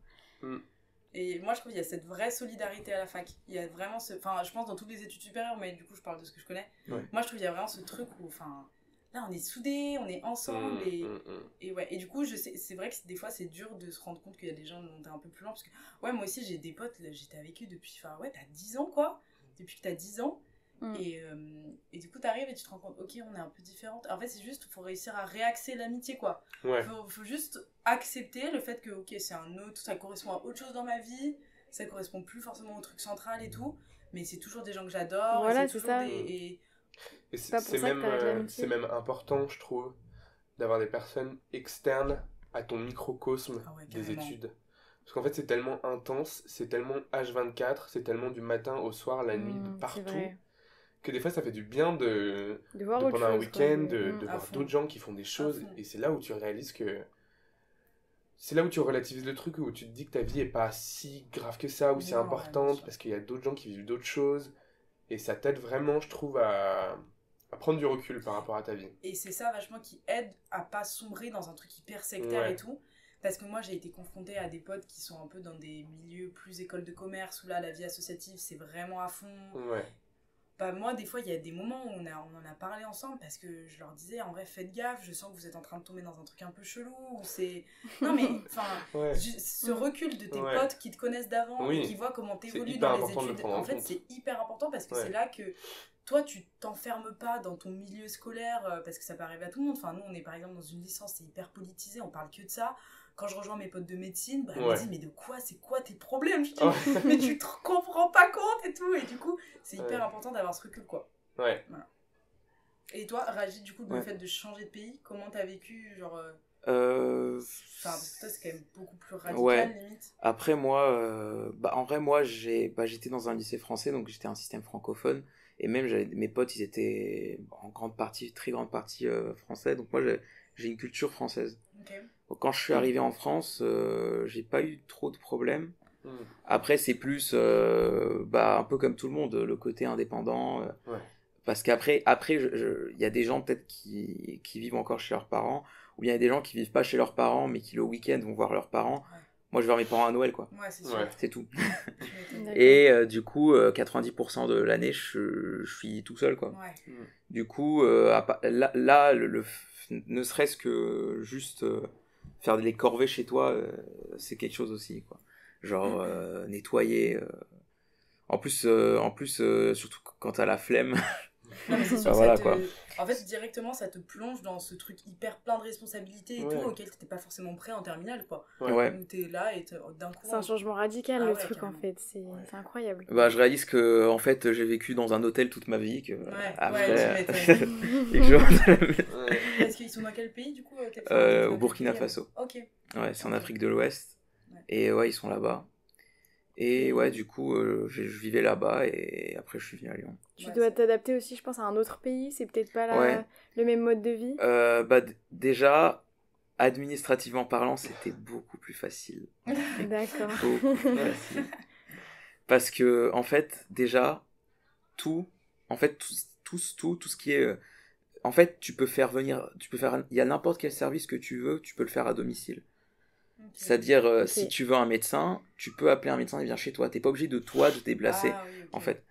Et moi, je trouve qu'il y a cette vraie solidarité à la fac. Il y a vraiment ce... Enfin, je pense dans toutes les études supérieures, mais du coup, je parle de ce que je connais. Ouais. Moi, je trouve qu'il y a vraiment ce truc où... Enfin, là, on est soudés, on est ensemble. Et ouais. Et du coup, c'est vrai que des fois, c'est dur de se rendre compte qu'il y a des gens dont t'es un peu plus loin. Parce que, ouais, moi aussi, j'ai des potes, là, j'étais avec eux depuis... Enfin, ouais, t'as 10 ans, quoi. Depuis que t'as 10 ans. Et du coup, t'arrives et tu te rends compte, ok, on est un peu différentes. En fait, c'est juste, faut réussir à réaxer l'amitié, quoi. Ouais. Faut juste accepter le fait que, ok, c'est un autre, ça correspond à autre chose dans ma vie, ça correspond plus forcément au truc central et tout, mais c'est toujours des gens que j'adore. Voilà, et c'est ça. Et c'est même important, je trouve, d'avoir des personnes externes à ton microcosme des études. Parce qu'en fait, c'est tellement intense, c'est tellement H24, c'est tellement du matin au soir, la nuit, de partout, que des fois, ça fait du bien de voir pendant un week-end, de À voir fond. d'autres gens qui font des choses. Et c'est là où tu réalises que... C'est là où tu relativises le truc, où tu te dis que ta vie est pas si grave que ça, ou si importante, parce qu'il y a d'autres gens qui vivent d'autres choses. Et ça t'aide vraiment, je trouve, à prendre du recul par rapport à ta vie. Et c'est ça vachement qui aide à pas sombrer dans un truc hyper sectaire et tout. Parce que moi, j'ai été confrontée à des potes qui sont un peu dans des milieux plus école de commerce, où là, la vie associative, c'est vraiment à fond. Ouais. Bah, moi, des fois, il y a des moments où on en a parlé ensemble parce que je leur disais, en vrai, faites gaffe, je sens que vous êtes en train de tomber dans un truc un peu chelou. Ou c'est... Non, mais enfin, ce recul de tes potes qui te connaissent d'avant et qui voient comment t'évolues dans les études, en fait, c'est hyper important parce que c'est là que toi, tu t'enfermes pas dans ton milieu scolaire parce que ça peut arriver à tout le monde. Enfin, nous, on est par exemple dans une licence, c'est hyper politisé, on parle que de ça. Quand je rejoins mes potes de médecine, bah, elle me dit, mais de quoi, c'est quoi tes problèmes? Je dis, mais tu te comprends pas compte et tout. Et du coup, c'est hyper important d'avoir ce recul, quoi. Ouais. Voilà. Et toi, Raji, du coup, le fait de changer de pays, comment t'as vécu, genre... Enfin, parce que toi, c'est quand même beaucoup plus radical, limite. Après, moi, en vrai, moi, j'étais dans un lycée français, donc j'étais un système francophone. Et même, mes potes, ils étaient en très grande partie français. Donc moi, j'ai une culture française. Okay. Donc, quand je suis arrivé en France, j'ai pas eu trop de problèmes. Après, c'est plus un peu comme tout le monde, le côté indépendant. Parce qu'après, il y a des gens peut-être qui vivent encore chez leurs parents, ou bien il y a des gens qui vivent pas chez leurs parents, mais qui le week-end vont voir leurs parents. Moi, je vais voir mes parents à Noël, quoi. Ouais, c'est sûr. C'est tout. Et du coup, 90% de l'année, je suis tout seul, quoi. Du coup, là, ne serait-ce que juste faire des corvées chez toi, c'est quelque chose aussi, quoi. Genre nettoyer. En plus, surtout quand t'as la flemme. Non, mais c'est sûr, voilà, quoi. En fait, directement, ça te plonge dans ce truc hyper plein de responsabilités et tout, auquel t'étais pas forcément prêt en terminale, quoi. Où t'es là et d'un coup... C'est un changement radical, le truc, carrément. En fait. C'est incroyable. Bah, je réalise que, en fait, j'ai vécu dans un hôtel toute ma vie, que après... Est-ce qu'ils sont dans quel pays, du coup au Burkina Faso. Ok. Ouais, c'est en Afrique de l'Ouest. Et ouais, ils sont là-bas. Et ouais, du coup, je vivais là-bas et après, je suis venu à Lyon. Tu dois t'adapter aussi, je pense, à un autre pays. C'est peut-être pas le même mode de vie. Déjà, administrativement parlant, c'était beaucoup plus facile. D'accord. Beaucoup plus facile. Parce que, en fait, déjà, tout ce qui est... en fait, il y a n'importe quel service que tu veux, tu peux le faire à domicile. Okay. C'est-à-dire, si tu veux un médecin, tu peux appeler un médecin, il vient chez toi. T'es pas obligé de te déplacer, en fait.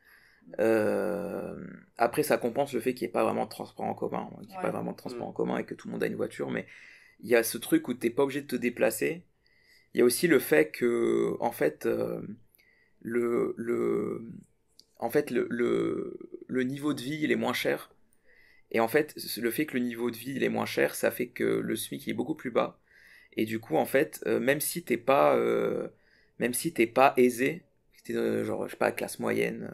Après, ça compense le fait qu'il n'y ait pas vraiment de transport en commun, et que tout le monde a une voiture, mais il y a ce truc où t'es pas obligé de te déplacer. Il y a aussi le fait que, en fait, le niveau de vie, il est moins cher. Et en fait, le fait que le niveau de vie, il est moins cher, ça fait que le SMIC est beaucoup plus bas. Et du coup, en fait, même si t'es pas aisé, genre, je sais pas, classe moyenne,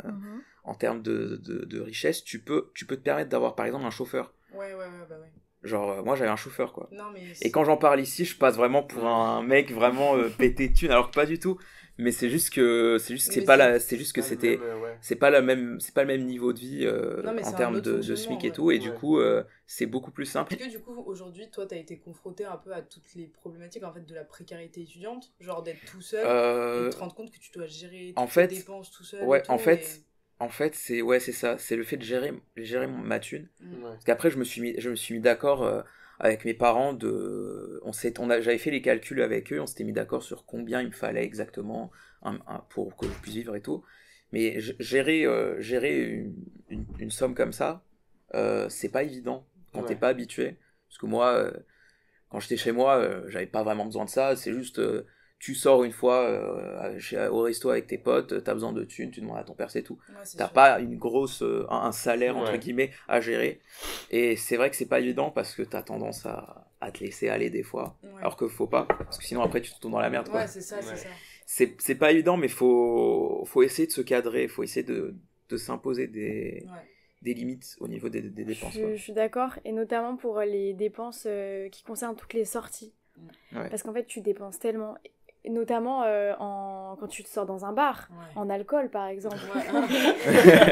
en termes de richesse, tu peux te permettre d'avoir par exemple un chauffeur. Ouais, bah ouais. Genre, moi j'avais un chauffeur quoi. Non, mais Et quand j'en parle ici, je passe vraiment pour un mec vraiment pété de thunes, alors que pas du tout. Mais c'est juste que c'est pas le même niveau de vie Non, mais en c'est un termes autre de fonctionnement, SMIC et ouais. tout, et du coup c'est beaucoup plus simple. Est-ce que du coup, aujourd'hui, toi, t'as été confronté un peu à toutes les problématiques en fait de la précarité étudiante, genre d'être tout seul et de te rendre compte que tu dois gérer toutes tes dépenses tout seul ouais, et tout, en fait c'est ça, c'est le fait de gérer ma thune. Ouais. Parce qu'après je me suis mis d'accord avec mes parents j'avais fait les calculs avec eux, on s'était mis d'accord sur combien il me fallait exactement pour que je puisse vivre et tout. Mais gérer une somme comme ça, c'est pas évident quand t'es pas habitué. Parce que moi, quand j'étais chez moi, j'avais pas vraiment besoin de ça. C'est juste, tu sors une fois au resto avec tes potes, t'as besoin de thunes, tu demandes à ton père, c'est tout. Ouais, c'est T'as sûr. pas une grosse, un salaire entre Ouais. guillemets à gérer. Et c'est vrai que c'est pas évident parce que t'as tendance à te laisser aller des fois. Ouais. Alors que faut pas, parce que sinon après tu te tournes dans la merde quoi. Ouais, c'est ça, c'est Ouais. ça. C'est pas évident, mais faut essayer de se cadrer, faut essayer de s'imposer Ouais. des limites au niveau des dépenses. quoi. Je suis d'accord, et notamment pour les dépenses qui concernent toutes les sorties. Ouais. Parce qu'en fait, tu dépenses tellement, et notamment quand tu te sors dans un bar, Ouais. en alcool par exemple. Ouais.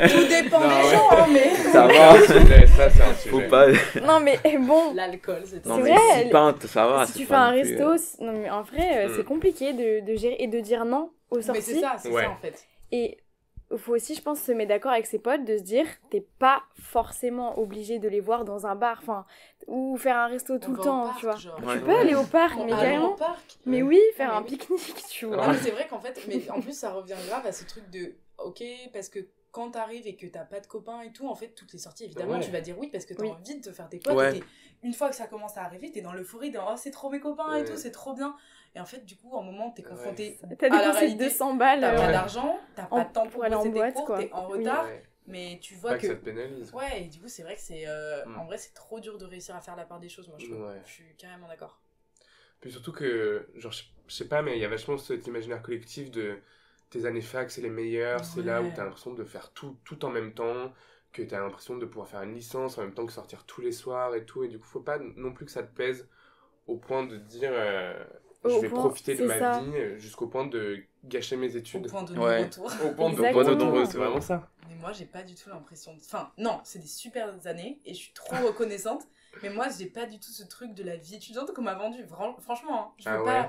Tout dépend Non, des ouais. gens, hein, mais. Ça va, Ça, c'est un sujet. faut pas. Non mais bon, L'alcool, c'est Non C'est mais vrai, 6 pintes, ça va. si c'est tu fais pas un non plus, resto, non mais en vrai, c'est compliqué de gérer et de dire non aux Mais sorties. c'est ça Ouais. en fait. Et il faut aussi, je pense, se mettre d'accord avec ses potes, de se dire, t'es pas forcément obligé de les voir dans un bar, enfin, ou faire un resto tout On le va au temps, parc, tu vois. genre. Ouais. Tu peux aller au parc, mais Aller carrément. au parc. Mais Ouais. oui, faire Ouais, un mais- pique-nique, tu Ouais. vois. Non, mais c'est vrai qu'en fait, mais en plus, ça revient grave à ce truc de, ok, parce que quand t'arrives et que t'as pas de copains et tout, en fait, toutes les sorties, évidemment, Ouais. tu vas dire oui parce que t'as Oui. envie de te faire tes potes. Ouais. Et une fois que ça commence à arriver, t'es dans l'euphorie de, oh, c'est trop mes copains et Ouais. tout, c'est trop bien. Et en fait, du coup, à un moment, t'es confronté T'as à la dépensé réalité. 200 balles T'as pas Ouais. d'argent, t'as pas de temps pour aller en bosser tes boîte, cours, quoi. t'es en Oui. retard, Ouais. mais tu vois Pas que que. ça te pénalise. Ouais, et du coup, c'est vrai que c'est. Mm. En vrai, c'est trop dur de réussir à faire la part des choses, moi, je trouve. Ouais. Je suis carrément d'accord. Puis surtout que, genre, je sais pas, mais il y a vachement cet imaginaire collectif de tes années fac, c'est les meilleures, c'est là où Ouais. t'as l'impression de faire tout en même temps, que t'as l'impression de pouvoir faire une licence en même temps que sortir tous les soirs et tout, et du coup, faut pas non plus que ça te pèse au point de dire je Au vais point, profiter de c'est ma ça. vie jusqu'au point de gâcher mes Au études. point de Ouais. non-retour. Au point de Exactement. point de non-retour, c'est vraiment ça. Mais moi, j'ai pas du tout l'impression. Enfin, non, c'est des super années et je suis trop reconnaissante. Mais moi, j'ai pas du tout ce truc de la vie étudiante qu'on m'a vendu. Franchement, hein, je veux Ah pas. ouais.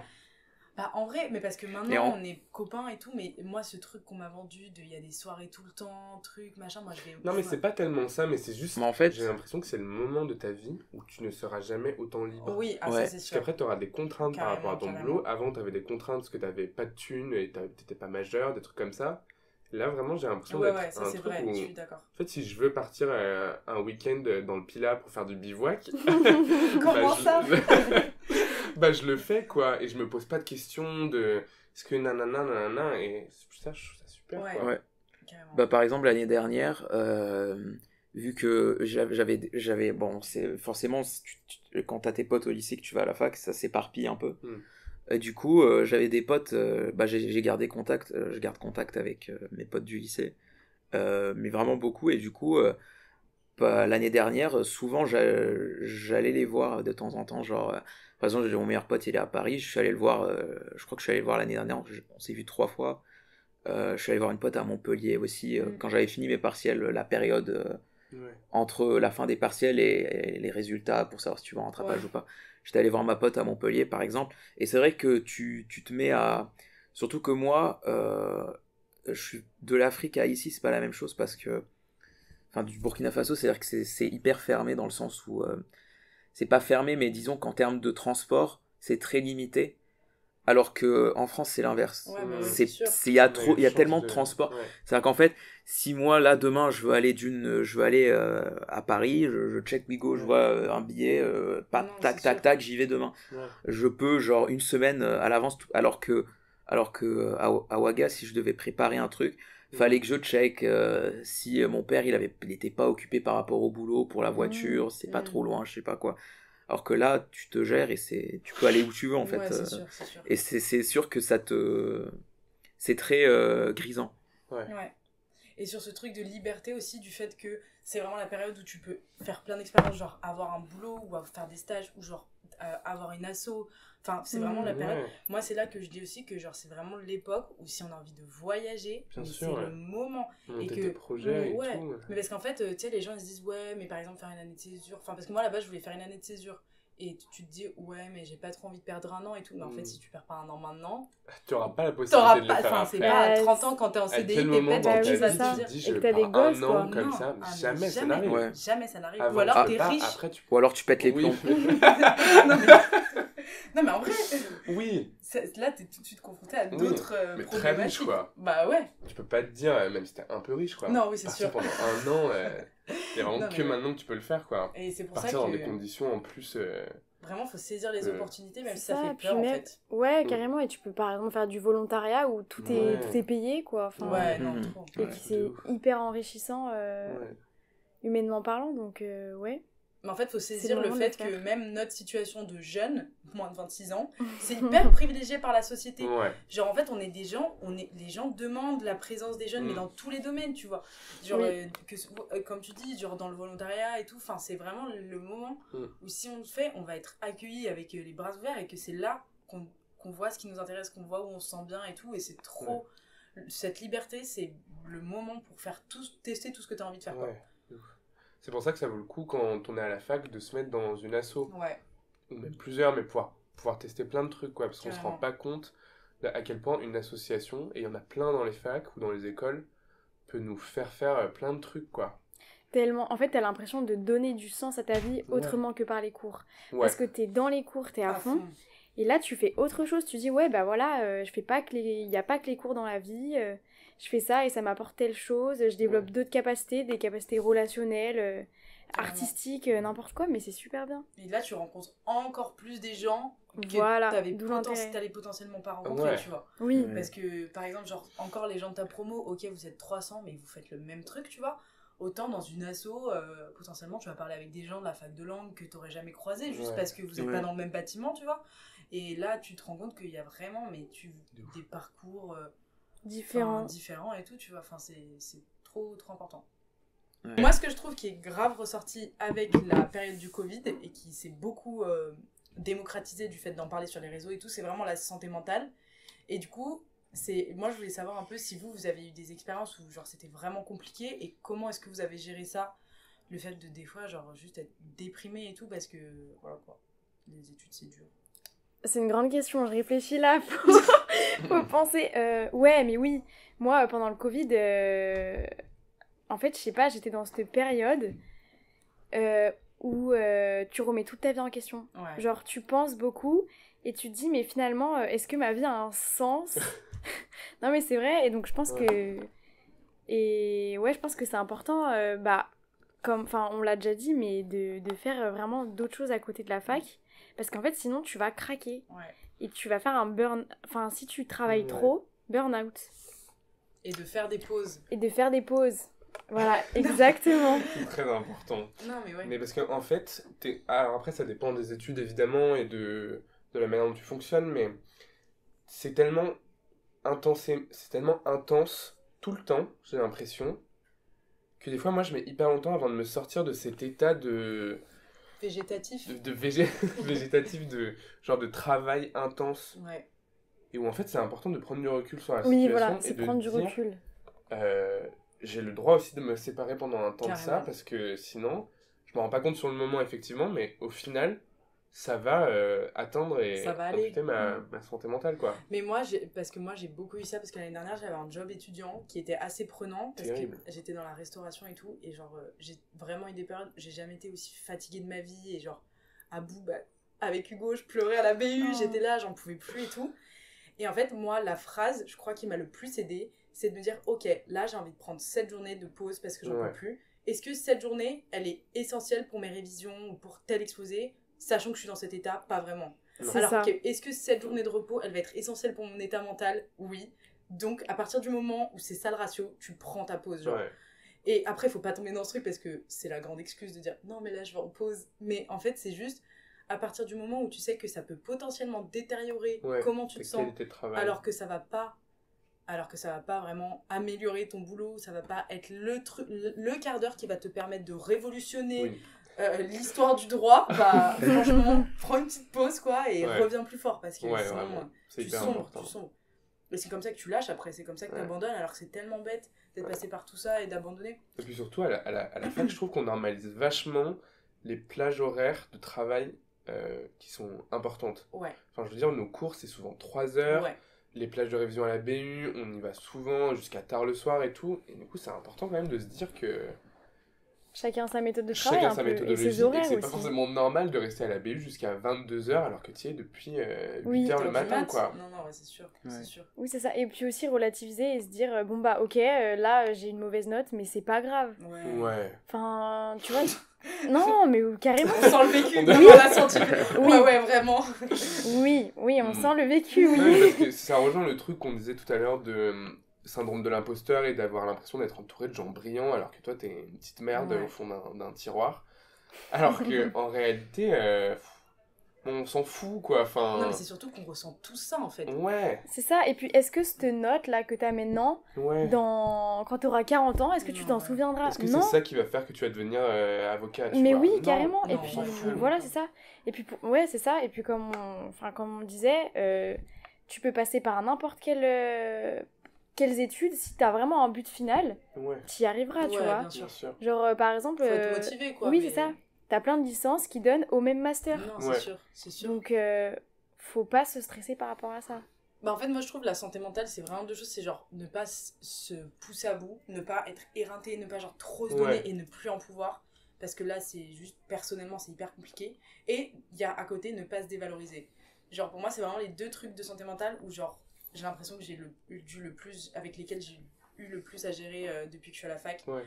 Bah, en vrai, mais parce que Et maintenant, on est copains et tout. Mais moi, ce truc qu'on m'a vendu de il y a des soirées tout le temps, truc, machin, moi je vais. Non, mais c'est pas tellement ça, mais c'est juste. Mais en fait- j'ai l'impression que c'est le moment de ta vie où tu ne seras jamais autant libre. Oui, ah, Ouais. ça c'est Parce sûr. qu'après, tu auras des contraintes par rapport à ton Carrément. boulot. Avant, tu avais des contraintes parce que tu n'avais pas de thunes et tu n'étais pas majeur, des trucs comme ça. Là, vraiment, j'ai l'impression Ouais, d'être ouais, ça un c'est truc vrai, où... je suis d'accord. En fait, si je veux partir un week-end dans le Pilat pour faire du bivouac... Comment ça bah, je le fais, quoi. Et je me pose pas de questions de... Est-ce que nanana, et ça, je trouve ça super, Ouais. quoi. Ouais. Carrément. Bah, par exemple, l'année dernière, vu que j'avais bon, c'est forcément quand t'as tes potes au lycée que tu vas à la fac, ça s'éparpille un peu. Et du coup, j'avais des potes, bah, j'ai gardé contact, je garde contact avec mes potes du lycée, mais vraiment beaucoup. Et du coup, bah, l'année dernière, souvent j'allais les voir de temps en temps. Genre, par exemple, mon meilleur pote, il est à Paris, je suis allé le voir, je crois que je suis allé le voir l'année dernière, on s'est vu 3 fois. Je suis allé voir une pote à Montpellier aussi, quand j'avais fini mes partiels, la période Ouais. entre la fin des partiels et les résultats pour savoir si tu vas en rattrapage Ouais. ou pas. J'étais allé voir ma pote à Montpellier par exemple, et c'est vrai que tu te mets à... Surtout que moi, je suis de l'Afrique à ici, c'est pas la même chose parce que... Enfin, du Burkina Faso, c'est-à-dire que c'est hyper fermé dans le sens où... c'est pas fermé, mais disons qu'en termes de transport, c'est très limité. Alors que en France, c'est l'inverse. Ouais, bah oui, C'est, c'est sûr. il y a trop, il y a chance tellement de transports. Ouais. C'est-à-dire qu'en fait, si moi là demain je veux aller à Paris, je check Wigo, je Ouais. vois un billet, Non, tac c'est tac sûr. tac, j'y vais demain. Ouais. Je peux genre une semaine à l'avance, alors que à Ouaga, si je devais préparer un truc, fallait que je check si mon père il était pas occupé par rapport au boulot pour la voiture, c'est pas trop loin, je sais pas quoi. Alors que là, tu te gères et tu peux aller où tu veux en fait. Ouais, c'est sûr, c'est sûr. Et c'est sûr que c'est très grisant. Ouais. Et sur ce truc de liberté aussi, du fait que c'est vraiment la période où tu peux faire plein d'expériences, genre avoir un boulot ou faire des stages ou genre avoir une asso. Enfin, c'est vraiment la période. Moi, c'est là que je dis aussi que genre c'est vraiment l'époque où si on a envie de voyager, c'est le moment. Monter et que tes projets et tout. Mais parce qu'en fait, tu sais, les gens ils se disent ouais, mais par exemple faire une année de césure. Enfin, parce que moi là-bas, je voulais faire une année de césure. Et tu te dis, ouais, mais j'ai pas trop envie de perdre un an et tout. Mais en fait, si tu perds pas un an maintenant, tu n'auras pas la possibilité de le faire enfin, après. c'est pas à 30 ans quand t'es en CDI, t'es bête, tu vas te dire. dis, Et je que t'as des pars gosses, un quoi. an comme ça, mais jamais ça n'arrive. Ouais. Jamais ça n'arrive. Avant, Ou alors tu t'es pars, riche. après, Ou alors tu pètes les plombs. Non, mais en vrai, oui. Là, t'es tout de suite confronté à d'autres mais très riche, quoi. Bah ouais. Tu peux pas te dire, même si t'es un peu riche, quoi. Non, oui, c'est partir sûr. pendant un an, il y a vraiment que maintenant que tu peux le faire, quoi. Et c'est pour partir ça que... dans des conditions en plus... Vraiment, faut saisir les opportunités, même si ça ça fait peur, en fait. Ouais, carrément. Et tu peux par exemple faire du volontariat où tout est payé, quoi. Enfin, ouais, non, trop. Et puis c'est hyper enrichissant, humainement parlant, donc ouais. Mais en fait, faut saisir le fait que même notre situation de jeune, moins de 26 ans, c'est hyper privilégié par la société. Genre, en fait, on est des gens, les gens demandent la présence des jeunes, mais dans tous les domaines, tu vois. Genre, comme tu dis, genre dans le volontariat et tout, enfin, c'est vraiment le moment où si on le fait, on va être accueillis avec les bras ouverts et que c'est là qu'on voit ce qui nous intéresse, qu'on voit où on se sent bien et tout, et c'est trop... Cette liberté, c'est le moment pour faire tester tout ce que tu as envie de faire, quoi. C'est pour ça que ça vaut le coup quand on est à la fac de se mettre dans une asso. Ou même plusieurs, mais pouvoir tester plein de trucs, quoi. Parce qu'on se rend pas compte à quel point une association, et il y en a plein dans les facs ou dans les écoles, peut nous faire plein de trucs, quoi. Tellement. En fait, t'as l'impression de donner du sens à ta vie autrement que par les cours. Parce que t'es dans les cours, t'es à fond. Et là, tu fais autre chose. Tu dis, ouais, bah voilà, je fais pas que il y a pas que les cours dans la vie. Je fais ça et ça m'apporte telle chose. Je développe d'autres capacités, des capacités relationnelles, artistiques, n'importe quoi. Mais c'est super bien. Et là, tu rencontres encore plus des gens que t'allais potentiellement pas rencontrer, tu vois. Oui. Parce que, par exemple, genre, encore les gens de ta promo, ok, vous êtes 300, mais vous faites le même truc, tu vois. Autant dans une asso, potentiellement, tu vas parler avec des gens de la fac de langue que t'aurais jamais croisé, juste parce que vous êtes pas dans le même bâtiment, tu vois. Et là, tu te rends compte qu'il y a vraiment des parcours différents et tout, tu vois. Enfin, c'est trop important. Moi, ce que je trouve qui est grave ressorti avec la période du Covid et qui s'est beaucoup démocratisé du fait d'en parler sur les réseaux et tout, c'est vraiment la santé mentale. Et du coup, moi, je voulais savoir un peu si vous avez eu des expériences où genre c'était vraiment compliqué et comment est-ce que vous avez géré ça, le fait de des fois genre juste être déprimé et tout, parce que voilà quoi, les études c'est dur. C'est une grande question, je réfléchis là faut penser. Ouais, mais oui, moi pendant le Covid, en fait, je sais pas, j'étais dans cette période où tu remets toute ta vie en question. Genre, tu penses beaucoup et tu te dis, mais finalement, est-ce que ma vie a un sens? Non, mais c'est vrai, et donc je pense que... Et ouais, je pense que c'est important, on l'a déjà dit, mais de faire vraiment d'autres choses à côté de la fac. Parce qu'en fait, sinon, tu vas craquer. Et tu vas faire un burn... Enfin, si tu travailles trop, burn-out. Et de faire des pauses. Voilà, exactement. C'est très important. Non, mais ouais. Mais parce qu'en fait, alors après, ça dépend des études, évidemment, et de la manière dont tu fonctionnes, mais c'est tellement intense tout le temps, j'ai l'impression, que des fois, moi, je mets hyper longtemps avant de me sortir de cet état de... Végétatif. Végétatif, genre de travail intense. Et où, en fait, c'est important de prendre du recul sur la situation. Oui, voilà, c'est prendre du recul. J'ai le droit aussi de me séparer pendant un temps de ça, parce que sinon, je me rends pas compte sur le moment, effectivement, mais au final... ça va atteindre et amputer ma santé mentale, quoi. Mais parce que moi j'ai beaucoup eu ça, parce que l'année dernière j'avais un job étudiant qui était assez prenant, parce que j'étais dans la restauration et tout, et genre j'ai vraiment eu des périodes, j'ai jamais été aussi fatiguée de ma vie, et genre à bout, avec Hugo je pleurais à la BU, j'étais là, j'en pouvais plus et tout. Et en fait moi la phrase, je crois qui m'a le plus aidée, c'est de me dire ok, là j'ai envie de prendre 7 journées de pause parce que j'en peux plus. Est-ce que cette journée elle est essentielle pour mes révisions ou pour tel exposé, sachant que je suis dans cet état, pas vraiment. Alors, est-ce que cette journée de repos, elle va être essentielle pour mon état mental? Oui. Donc, à partir du moment où c'est ça le ratio, tu prends ta pause, genre. Et après, faut pas tomber dans ce truc, parce que c'est la grande excuse de dire « Non, mais là, je vais en pause ». Mais en fait, c'est juste, à partir du moment où tu sais que ça peut potentiellement détériorer comment tu te sens, alors que ça va pas alors que ça va pas vraiment améliorer ton boulot, ça va pas être le quart d'heure qui va te permettre de révolutionner Oui. l'histoire du droit, bah franchement, prends une petite pause quoi et Ouais. reviens plus fort parce que Ouais, sinon vraiment. C'est tu hyper sombres, important. tu sombres. Et c'est comme ça que tu lâches après, c'est comme ça que Ouais. t'abandonnes alors que c'est tellement bête d'être passé par tout ça et d'abandonner. Et puis surtout, à la fac, je trouve qu'on normalise vachement les plages horaires de travail qui sont importantes. Ouais, Enfin, je veux dire, nos cours, c'est souvent 3 heures. ouais. Les plages de révision à la BU, on y va souvent jusqu'à tard le soir et tout. Et du coup, c'est important quand même de se dire que Chacun sa méthode de travail, chacun un sa peu, et méthodologie ses et horaires que c'est aussi. pas forcément normal de rester à la BU jusqu'à 22h alors que tu y es depuis 8h Oui. le T'as du matin, maths. quoi. Non, ouais, c'est sûr, Ouais. c'est sûr. Oui, c'est ça. Et puis aussi relativiser et se dire, bon bah ok, là j'ai une mauvaise note, mais c'est pas grave. Ouais. Ouais. Enfin, tu vois... Non, mais carrément. On sent le vécu, On on l'a senti. Oui. Ouais, vraiment. Oui, on Mm. sent le vécu, oui. Ouais, parce que ça rejoint le truc qu'on disait tout à l'heure de syndrome de l'imposteur et d'avoir l'impression d'être entouré de gens brillants alors que toi t'es une petite merde Ouais. au fond d'un tiroir. Alors que en réalité, on s'en fout quoi. Enfin, Non, mais c'est surtout qu'on ressent tout ça en fait. ouais, C'est ça. Et puis, est-ce que cette note-là que t'as maintenant, ouais. quand t'auras 40 ans, est-ce que tu Non, t'en ouais. souviendras? Est-ce que Non. c'est ça qui va faire que tu vas devenir avocat, tu Mais vois? oui, Non. carrément. Et Non, puis, on s'en fout. voilà, c'est ça. Et puis, ouais, c'est ça. Et puis, comme on disait, tu peux passer par n'importe quelles études. Si t'as vraiment un but final, Ouais, t'y arriveras, tu Ouais, vois. bien sûr. bien sûr. Genre, par exemple... Faut être motivé quoi. oui, mais- c'est ça. T'as plein de licences qui donnent au même master. Non, c'est Ouais. sûr, c'est sûr. Donc, faut pas se stresser par rapport à ça. Bah en fait, moi je trouve la santé mentale, c'est vraiment deux choses. C'est genre ne pas se pousser à bout, ne pas être éreinté, ne pas genre trop se donner Ouais. et ne plus en pouvoir. Parce que là, c'est juste, personnellement, c'est hyper compliqué. Et il y a à côté, ne pas se dévaloriser. Genre pour moi, c'est vraiment les deux trucs de santé mentale où genre j'ai l'impression que avec lesquels j'ai eu le plus à gérer depuis que je suis à la fac. Ouais.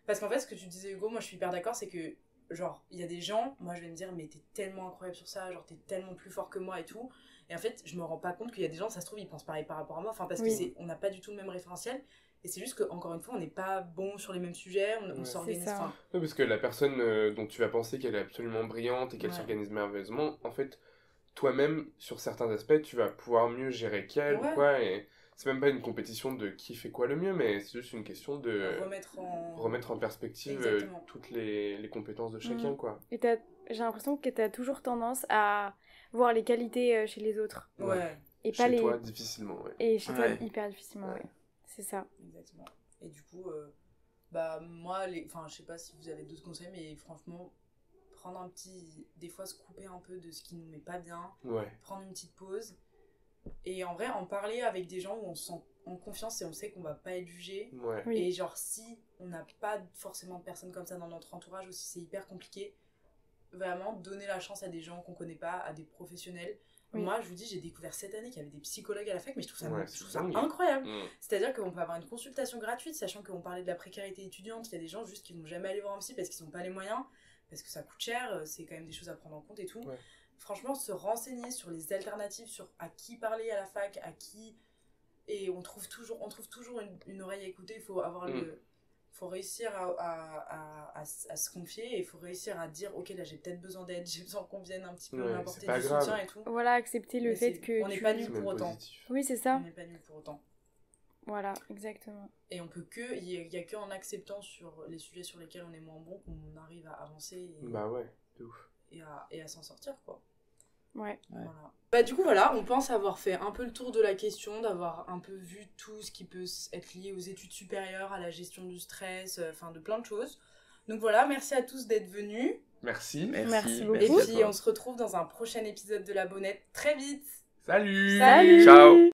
Parce qu'en fait, ce que tu disais Hugo, moi je suis hyper d'accord, c'est que genre il y a des gens, moi je vais me dire mais t'es tellement incroyable sur ça, genre t'es tellement plus fort que moi et tout. Et en fait, je me rends pas compte qu'il y a des gens, ça se trouve, ils pensent pareil par rapport à moi. Enfin, parce Oui. on n'a pas du tout le même référentiel. Et c'est juste qu'encore une fois, on n'est pas bon sur les mêmes sujets, on Ouais. s'organise. C'est ça. Enfin, Ouais, parce que la personne dont tu vas penser qu'elle est absolument brillante et qu'elle Ouais. s'organise merveilleusement, en fait, toi-même, sur certains aspects, tu vas pouvoir mieux gérer qu'elle Ouais. ou quoi. Et c'est même pas une compétition de qui fait quoi le mieux, mais c'est juste une question de remettre en perspective Exactement. toutes les compétences de chacun, Mhm. quoi. Et j'ai l'impression que t'as toujours tendance à voir les qualités chez les autres. Ouais, Et pas Chez les... toi, difficilement, ouais. Et chez toi, Ouais. hyper difficilement, Ouais. ouais. C'est ça. exactement. Et du coup, bah moi, enfin, je sais pas si vous avez d'autres conseils, mais franchement, prendre un petit. Des fois, se couper un peu de ce qui nous met pas bien, Ouais, prendre une petite pause. Et en vrai, en parler avec des gens où on se sent en confiance et on sait qu'on va pas être jugé. ouais. Oui. Et genre, si on n'a pas forcément de personnes comme ça dans notre entourage aussi, c'est hyper compliqué. Vraiment, donner la chance à des gens qu'on connaît pas, à des professionnels. Oui. Moi, je vous dis, j'ai découvert cette année qu'il y avait des psychologues à la fac, mais je trouve ça, Ouais, je trouve c'est ça dingue. incroyable. Mm. C'est-à-dire qu'on peut avoir une consultation gratuite, sachant qu'on parlait de la précarité étudiante, il y a des gens juste qui vont jamais aller voir un psy parce qu'ils n'ont pas les moyens, parce que ça coûte cher, c'est quand même des choses à prendre en compte et tout. Ouais. Franchement, se renseigner sur les alternatives, sur à qui parler à la fac, à qui... Et on trouve toujours une oreille à écouter, il faut avoir faut réussir à se confier et il faut réussir à dire ok là j'ai peut-être besoin d'aide, j'ai besoin qu'on vienne un petit peu Ouais, m'apporter c'est pas du grave. soutien et tout. Voilà, accepter le Mais fait c'est- que on n'est tu... pas nul C'est pour même autant. positif. Oui, c'est On ça. n'est pas nul pour autant. Voilà, exactement. Et on peut que, il y a que en acceptant sur les sujets sur lesquels on est moins bon qu'on arrive à avancer Bah ouais, de ouf. et à s'en sortir quoi. Ouais. Voilà. Bah du coup voilà, on pense avoir fait un peu le tour de la question, d'avoir un peu vu tout ce qui peut être lié aux études supérieures, à la gestion du stress, enfin de plein de choses. Donc voilà, merci à tous d'être venus. Merci. Merci beaucoup. Et Merci à puis toi. on se retrouve dans un prochain épisode de La Bonnette très vite. Salut. Salut. Ciao.